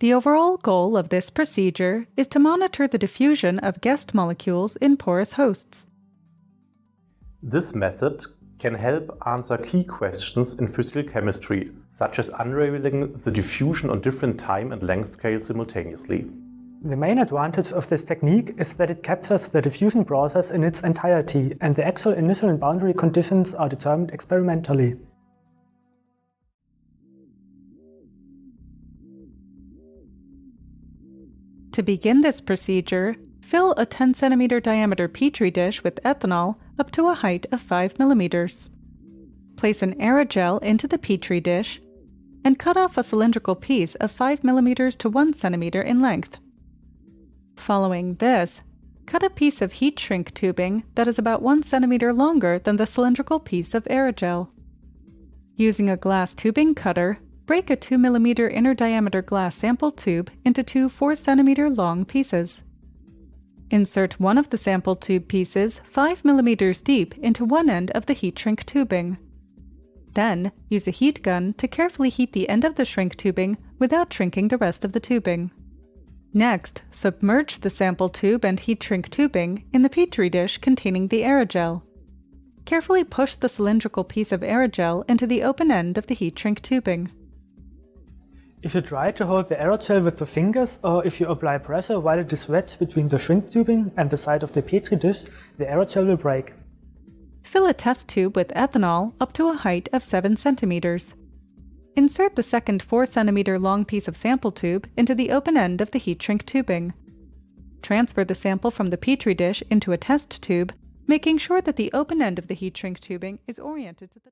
The overall goal of this procedure is to monitor the diffusion of guest molecules in porous hosts. This method can help answer key questions in physical chemistry, such as unraveling the diffusion on different time and length scales simultaneously. The main advantage of this technique is that it captures the diffusion process in its entirety, and the actual initial and boundary conditions are determined experimentally. To begin this procedure, fill a 10 cm diameter petri dish with ethanol up to a height of 5 mm. Place an aerogel into the petri dish and cut off a cylindrical piece of 5 mm to 1 cm in length. Following this, cut a piece of heat shrink tubing that is about 1 cm longer than the cylindrical piece of aerogel. Using a glass tubing cutter, break a 2 mm inner diameter glass sample tube into two 4 cm long pieces. Insert one of the sample tube pieces 5 mm deep into one end of the heat shrink tubing. Then, use a heat gun to carefully heat the end of the shrink tubing without shrinking the rest of the tubing. Next, submerge the sample tube and heat shrink tubing in the petri dish containing the aerogel. Carefully push the cylindrical piece of aerogel into the open end of the heat shrink tubing. If you try to hold the aerogel with the fingers, or if you apply pressure while it is wedged between the shrink tubing and the side of the petri dish, the aerogel will break. Fill a test tube with ethanol up to a height of 7 cm. Insert the second 4 cm long piece of sample tube into the open end of the heat shrink tubing. Transfer the sample from the petri dish into a test tube, making sure that the open end of the heat shrink tubing is oriented to the